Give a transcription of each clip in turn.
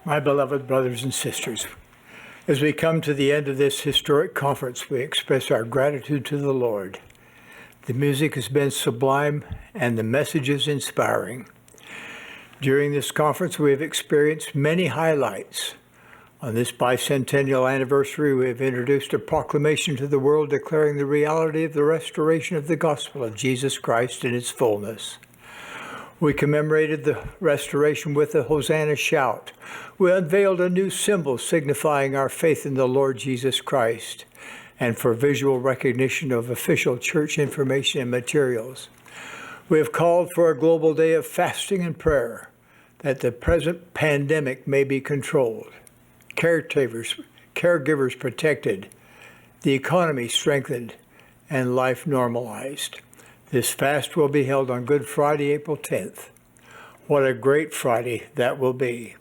My beloved brothers and sisters, as we come to the end of this historic conference, we express our gratitude to the Lord. The music has been sublime and the messages inspiring. During this conference, we have experienced many highlights. On this bicentennial anniversary, we have introduced a proclamation to the world declaring the reality of the restoration of the gospel of Jesus Christ in its fullness. We commemorated the restoration with a Hosanna shout. We unveiled a new symbol signifying our faith in the Lord Jesus Christ, and for visual recognition of official church information and materials. We have called for a global day of fasting and prayer, that the present pandemic may be controlled, caregivers protected, the economy strengthened, and life normalized. This fast will be held on Good Friday, April 10th. What a great Friday that will be.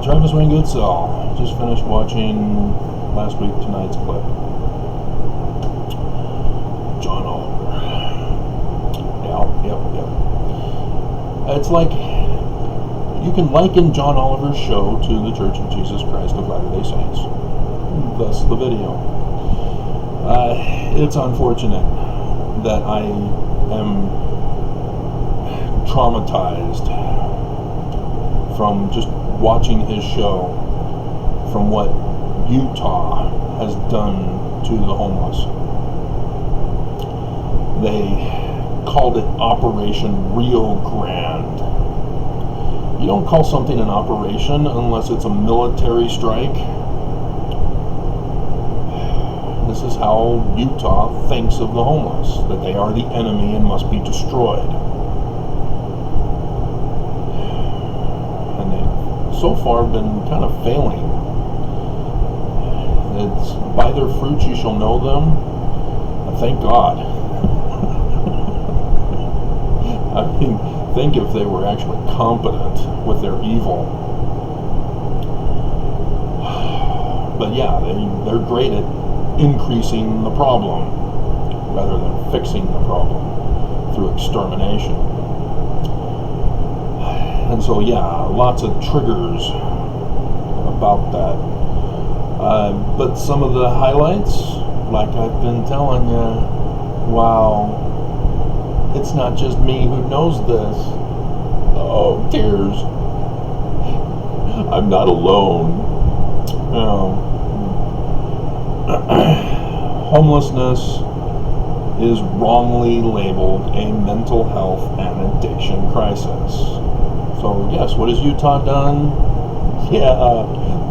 Travis Wayne Goodsell. Just finished watching last week tonight's clip. John Oliver. Yep. It's like, you can liken John Oliver's show to the Church of Jesus Christ of Latter-day Saints. Thus the video. It's unfortunate that I am traumatized from just watching his show, from what Utah has done to the homeless. They called it Operation Rio Grande. You don't call something an operation unless it's a military strike. This is how Utah thinks of the homeless, that they are the enemy and must be destroyed. And they've so far been kind of failing. It's by their fruits you shall know them. And thank God. I mean, think if they were actually competent with their evil. But yeah, they're great at increasing the problem rather than fixing the problem through extermination. And so yeah, lots of triggers about that. But some of the highlights, like I've been telling you, wow, it's not just me who knows this. Oh, tears. I'm not alone. Homelessness is wrongly labeled a mental health and addiction crisis. So yes, what has Utah done? Yeah,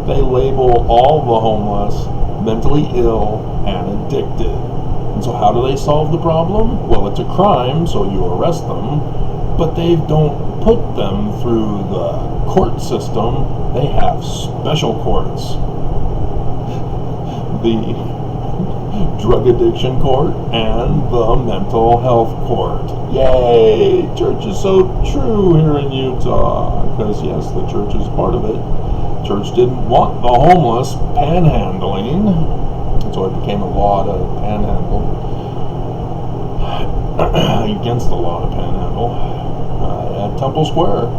they label all the homeless mentally ill and addicted. And so how do they solve the problem? Well, it's a crime, so you arrest them, but they don't put them through the court system. They have special courts. The drug addiction court and the mental health court. Yay! Church is so true here in Utah. Because yes, the church is part of it. Church didn't want the homeless panhandling, and so it became a law to panhandle. Against the law to panhandle at Temple Square.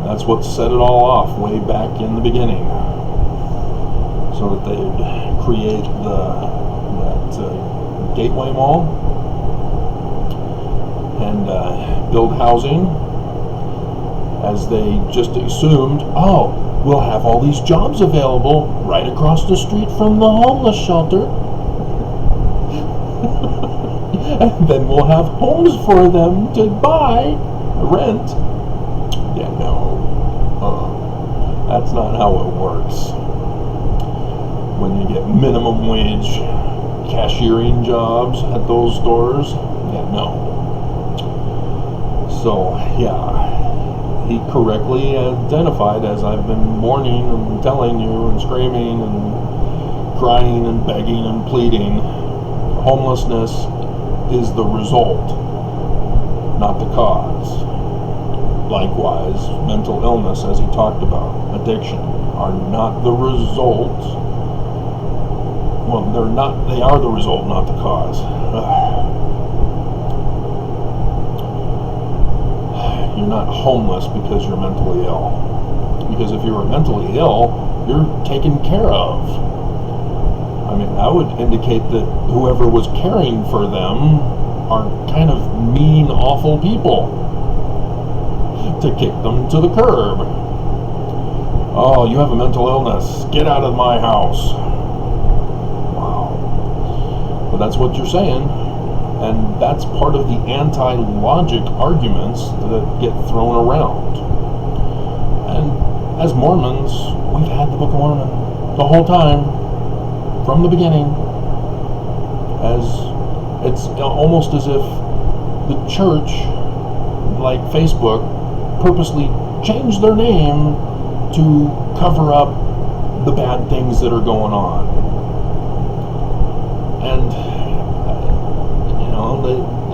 That's what set it all off way back in the beginning. So that they'd create that Gateway Mall and build housing, as they just assumed, oh, we'll have all these jobs available right across the street from the homeless shelter. And then we'll have homes for them to buy, rent. Yeah, no. That's not how it works. When you get minimum wage cashiering jobs at those stores, yeah, no. So, yeah, he correctly identified, as I've been mourning and telling you and screaming and crying and begging and pleading, homelessness is the result, not the cause. Likewise, mental illness, as he talked about, addiction, are not the result. Well, they are the result, not the cause. you're not homeless because you're mentally ill. Because if you were mentally ill, you're taken care of. I mean, that would indicate that whoever was caring for them are kind of mean, awful people to kick them to the curb. Oh, you have a mental illness. Get out of my house. Wow. But that's what you're saying. And that's part of the anti-logic arguments that get thrown around. And as Mormons, we've had the Book of Mormon the whole time, from the beginning. As it's almost as if the church, like Facebook, purposely changed their name to cover up the bad things that are going on. And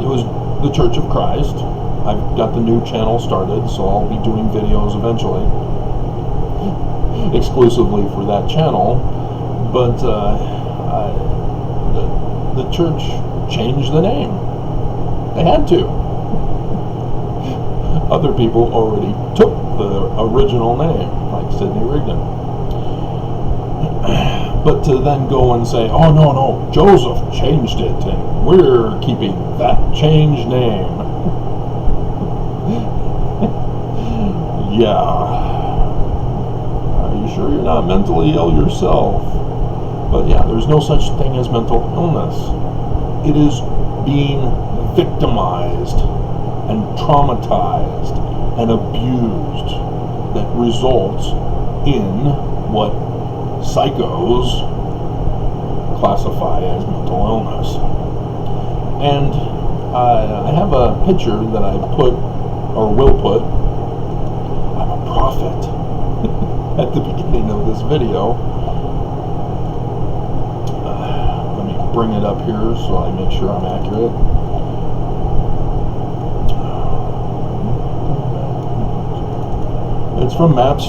it was the Church of Christ. I've got the new channel started, so I'll be doing videos eventually exclusively for that channel. But the church changed the name. They had to. Other people already took the original name, like Sidney Rigdon. But to then go and say, oh no, Joseph changed it, and we're keeping that changed name. Yeah. Are you sure you're not mentally ill yourself? But yeah, there's no such thing as mental illness. It is being victimized and traumatized and abused that results in what psychos classify as mental illness. And I have a picture that I put, or will put, I'm a prophet, at the beginning of this video. Let me bring it up here so I make sure I'm accurate. It's from Maps,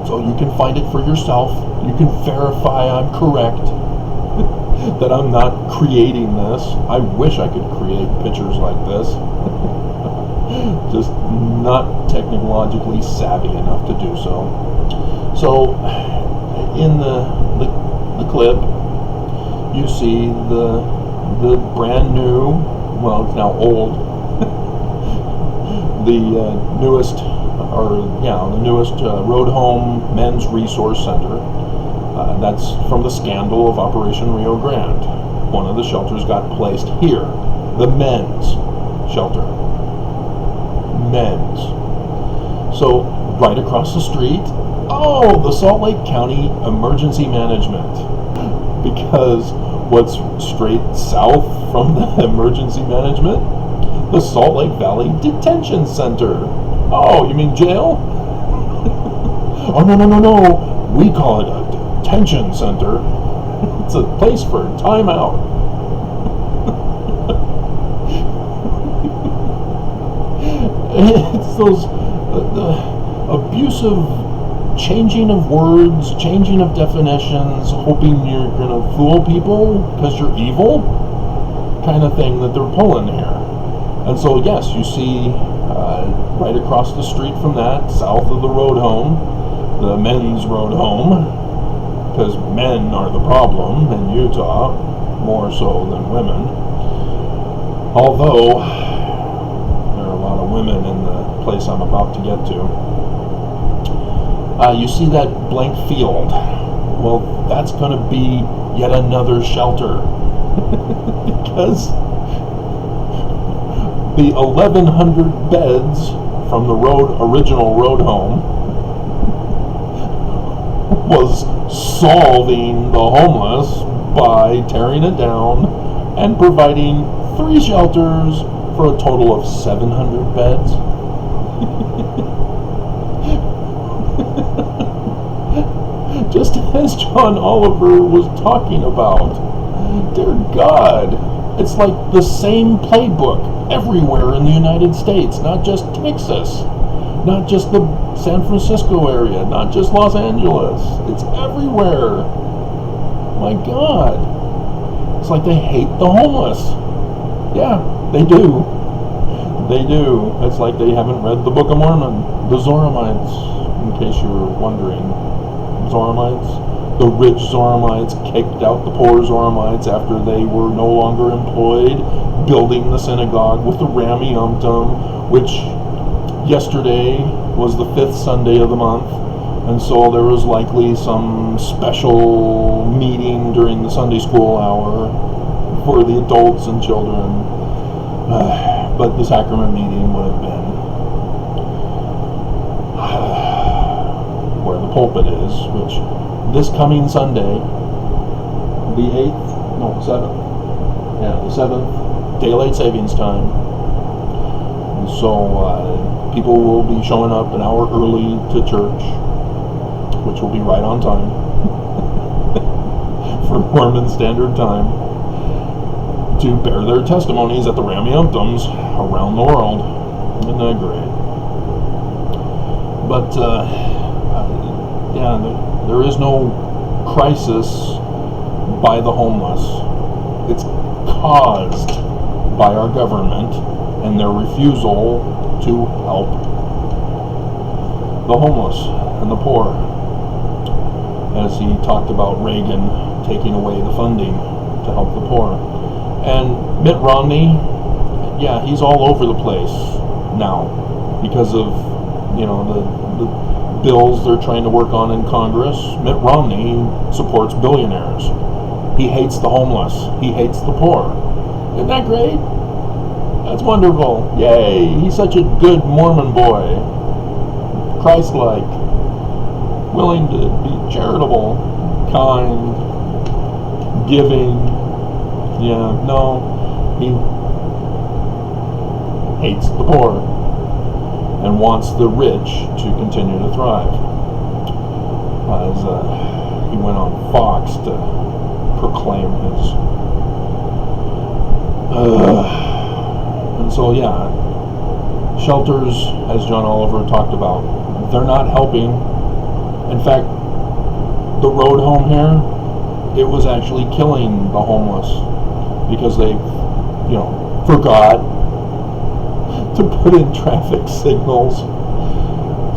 so you can find it for yourself. You can verify I'm correct, that I'm not creating this. I wish I could create pictures like this. Just not technologically savvy enough to do so. So, in the clip, you see the brand new, well, it's now old, the newest Road Home Men's Resource Center. That's from the scandal of Operation Rio Grande. One of the shelters got placed here, the men's shelter. Men's. So, right across the street, oh, the Salt Lake County Emergency Management. Because what's straight south from the emergency management? The Salt Lake Valley Detention Center. Oh, you mean jail? Oh, no. We call it a detention center. It's a place for timeout. It's those the abusive changing of words, changing of definitions, hoping you're going to fool people because you're evil kind of thing that they're pulling here. And so, yes, you see right across the street from that, south of the road home, the men's road home, because men are the problem in Utah, more so than women. Although, there are a lot of women in the place I'm about to get to. You see that blank field? Well, that's going to be yet another shelter. Because the 1,100 beds from the original road home was solving the homeless by tearing it down and providing 3 shelters for a total of 700 beds. Just as John Oliver was talking about. Dear God, it's like the same playbook everywhere in the United States, not just Texas, not just the San Francisco area, not just Los Angeles. It's everywhere. My God. It's like they hate the homeless. Yeah, they do. They do. It's like they haven't read the Book of Mormon. The Zoramites, in case you were wondering. Zoramites. The rich Zoramites kicked out the poor Zoramites after they were no longer employed building the synagogue with the Rameumptom, which yesterday was the 5th Sunday of the month, and so there was likely some special meeting during the Sunday school hour for the adults and children. But the sacrament meeting would have been where the pulpit is, which this coming Sunday, the 8th, no, 7th, yeah, the 7th, daylight savings time. And so people will be showing up an hour early to church, which will be right on time for Mormon Standard Time, to bear their testimonies at the Rameumptoms around the world. Isn't that great? But yeah, there is no crisis by the homeless. It's caused by our government and their refusal to help the homeless and the poor. As he talked about Reagan taking away the funding to help the poor. And Mitt Romney, yeah, he's all over the place now because of, you know, the bills they're trying to work on in Congress. Mitt Romney supports billionaires. He hates the homeless. He hates the poor. Isn't that great? That's wonderful. Yay! He's such a good Mormon boy. Christ-like. Willing to be charitable, kind, giving. Yeah, no, he hates the poor and wants the rich to continue to thrive. As he went on Fox to proclaim his. And so, yeah, shelters, as John Oliver talked about, they're not helping. In fact, the road home here, it was actually killing the homeless because they, you know, forgot to put in traffic signals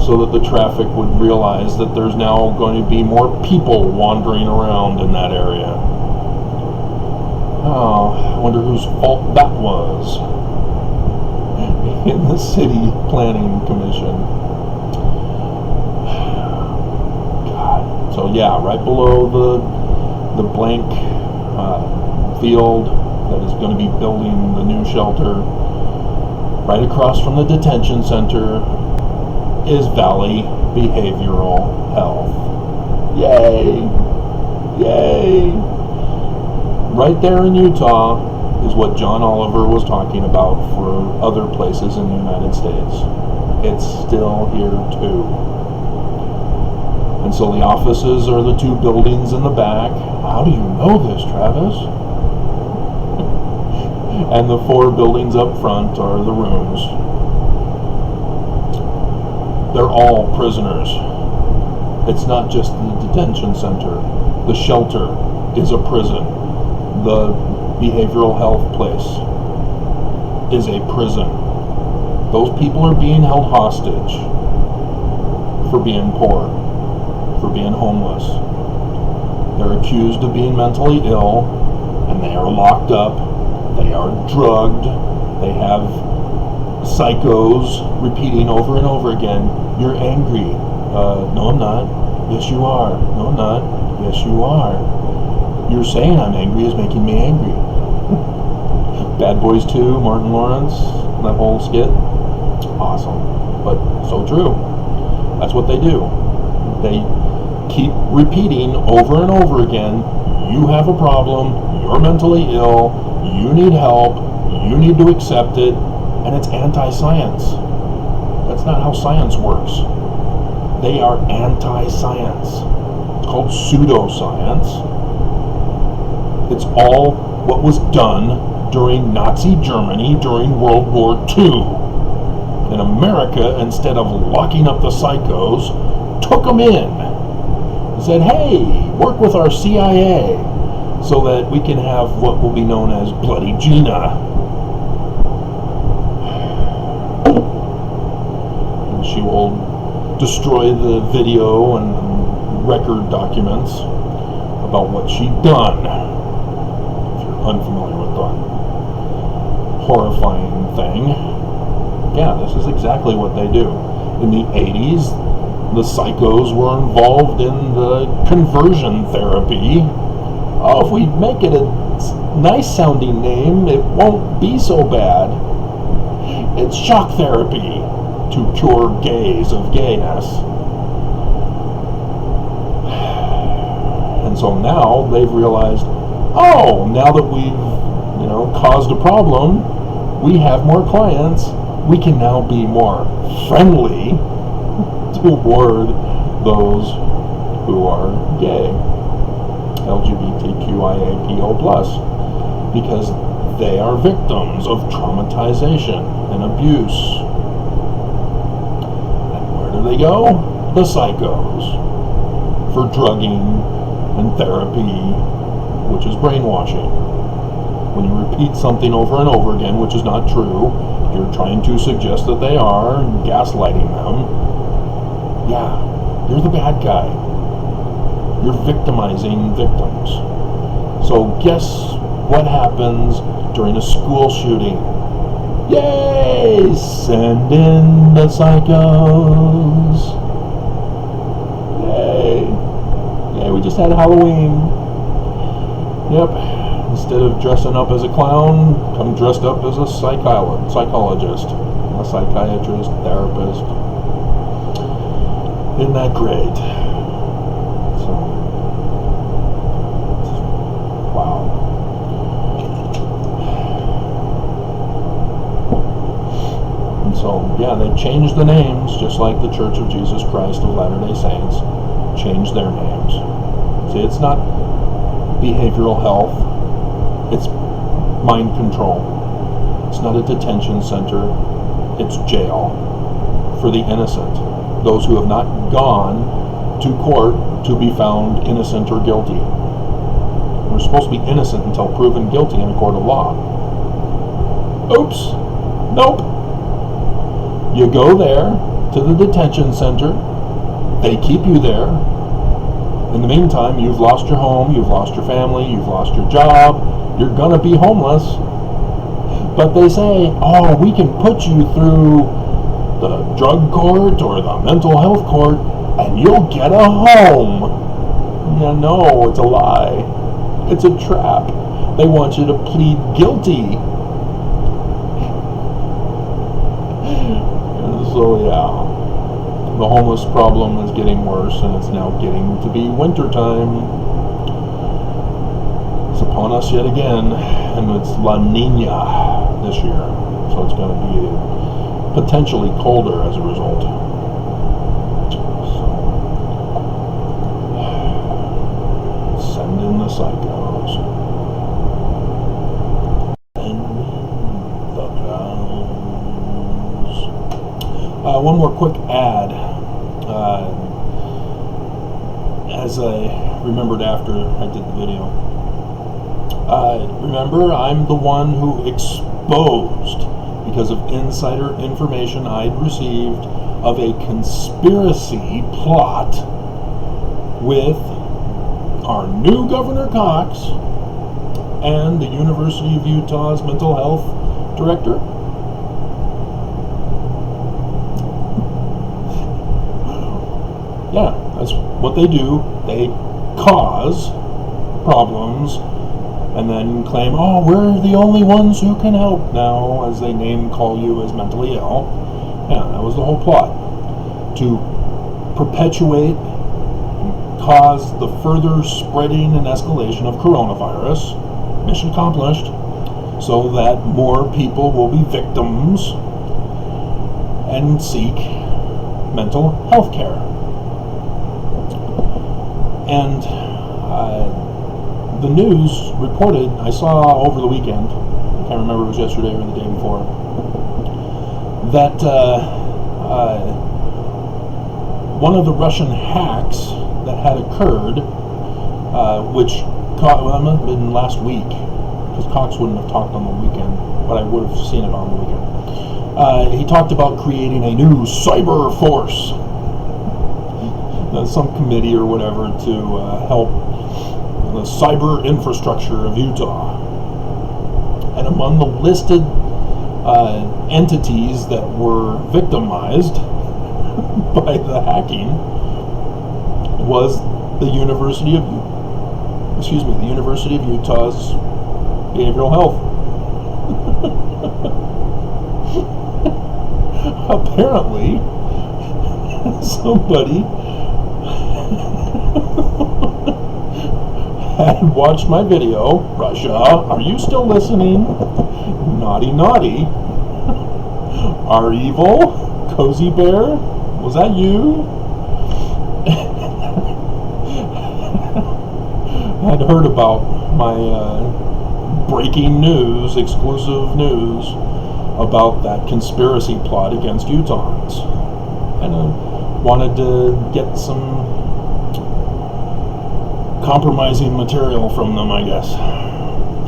so that the traffic would realize that there's now going to be more people wandering around in that area. Oh, I wonder whose fault that was in the city planning commission. God. So yeah, right below the blank field that is going to be building the new shelter, right across from the detention center, is Valley Behavioral Health. Yay! Yay! Right there in Utah is what John Oliver was talking about for other places in the United States. It's still here too. And so the offices are the 2 buildings in the back. How do you know this, Travis? And the 4 buildings up front are the rooms. They're all prisoners. It's not just the detention center. The shelter is a prison. The behavioral health place is a prison. Those people are being held hostage for being poor, for being homeless. They're accused of being mentally ill, and they are locked up. They are drugged. They have psychos repeating over and over again, "You're angry." No, I'm not. Yes, you are. No, I'm not. Yes, you are. You're saying I'm angry is making me angry. Bad Boys 2, Martin Lawrence, that whole skit. Awesome. But so true. That's what they do. They keep repeating over and over again, you have a problem, you're mentally ill, you need help, you need to accept it, and it's anti-science. That's not how science works. They are anti-science. It's called pseudoscience. It's all what was done during Nazi Germany during World War II. And America, instead of locking up the psychos, took them in. Said, hey, work with our CIA so that we can have what will be known as Bloody Gina. she will destroy the video and record documents about what she'd done. If you're unfamiliar with that horrifying thing, yeah, this is exactly what they do. In the 80s, the psychos were involved in the conversion therapy. Oh, if we make it a nice sounding name, it won't be so bad. It's shock therapy to cure gays of gayness. And so now they've realized, oh, now that we've, caused a problem, we have more clients, we can now be more friendly toward those who are gay, LGBTQIAPO+, because they are victims of traumatization and abuse. And where do they go? The psychos. For drugging and therapy, which is brainwashing. When you repeat something over and over again, which is not true, you're trying to suggest that they are, and gaslighting them. Yeah, you're the bad guy. You're victimizing victims. So guess what happens during a school shooting? Yay! Send in the psychos. Yay! Yay, we just had Halloween. Yep. Instead of dressing up as a clown, come dressed up as a psychologist, a psychiatrist, therapist. Isn't that great? So, wow. And so, yeah, they changed the names, just like the Church of Jesus Christ of Latter-day Saints changed their names. See, it's not behavioral health. It's mind control. It's not a detention center. It's jail for the innocent. Those who have not gone to court to be found innocent or guilty. We're supposed to be innocent until proven guilty in a court of law. Oops. Nope. You go there to the detention center. They keep you there. In the meantime, you've lost your home, you've lost your family, you've lost your job. You're gonna be homeless. But they say, oh, we can put you through the drug court or the mental health court and you'll get a home. Yeah, no, it's a lie. It's a trap. They want you to plead guilty. And so, yeah, the homeless problem is getting worse, and it's now getting to be wintertime. It's upon us yet again, and it's La Nina this year, so it's going to be potentially colder as a result. So, send in the psychos. Send in the clowns. One more quick ad. As I remembered after I did the video. Remember, I'm the one who exposed, because of insider information I'd received, of a conspiracy plot with our new Governor Cox and the University of Utah's mental health director. Yeah, that's what they do. They cause problems and then claim, oh, we're the only ones who can help now, as they name call you as mentally ill. Yeah, that was the whole plot. To perpetuate and cause the further spreading and escalation of coronavirus. Mission accomplished. So that more people will be victims and seek mental health care. And the news reported, I saw over the weekend, I can't remember if it was yesterday or the day before, that one of the Russian hacks that had occurred, which it must have been last week, because Cox wouldn't have talked on the weekend, but I would have seen it on the weekend, He talked about creating a new cyber force, some committee or whatever, to help the cyber infrastructure of Utah. And among the listed entities that were victimized by the hacking was the University of Utah's behavioral health. Apparently, somebody had watched my video. Russia, are you still listening? Naughty, naughty. Are evil? Cozy Bear? Was that you? I'd heard about my breaking news, exclusive news, about that conspiracy plot against Utahns. And wanted to get some compromising material from them, I guess.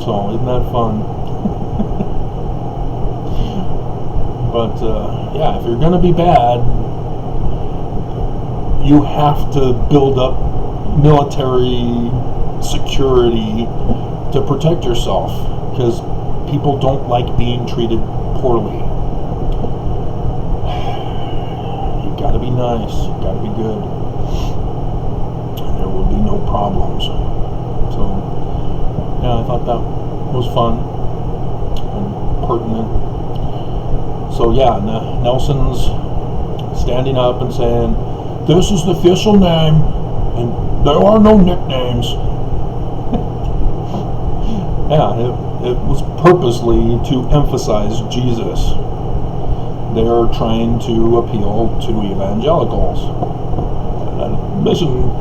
So, isn't that fun? But, yeah, if you're going to be bad, you have to build up military security to protect yourself, because people don't like being treated poorly. You gotta be nice, you gotta be good, and there will be no problems. So, yeah, I thought that was fun and pertinent. So, yeah, Nelson's standing up and saying, "This is the official name, and there are no nicknames." Yeah, it was purposely to emphasize Jesus. They are trying to appeal to evangelicals. And mission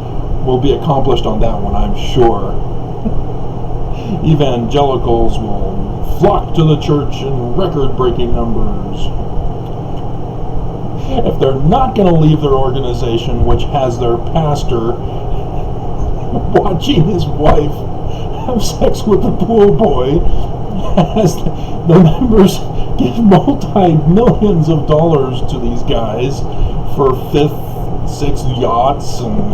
will be accomplished on that one, I'm sure. Evangelicals will flock to the church in record-breaking numbers. If they're not going to leave their organization, which has their pastor watching his wife have sex with the pool boy, as the members give multi-millions of dollars to these guys for 5th, 6th yachts and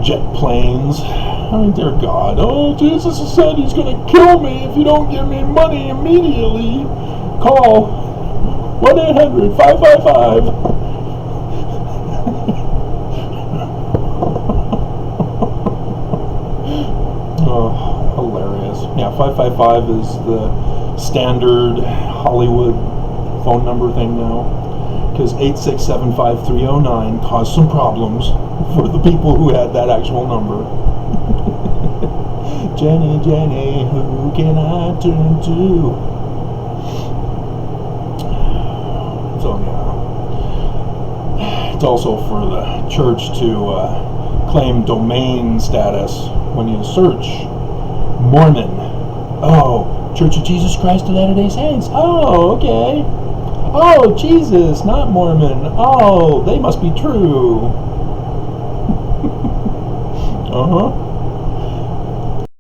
jet planes. I mean, dear God, oh, Jesus said he's going to kill me if you don't give me money immediately. Call 1-800-555. Oh, hilarious. Yeah, 555 is the standard Hollywood phone number thing now, because 8675309 caused some problems for the people who had that actual number. Jenny, Jenny, who can I turn to? So, yeah. It's also for the church to claim domain status when you search Mormon. Oh, Church of Jesus Christ of Latter-day Saints. Oh, okay. Oh, Jesus, not Mormon. Oh, they must be true. Uh-huh.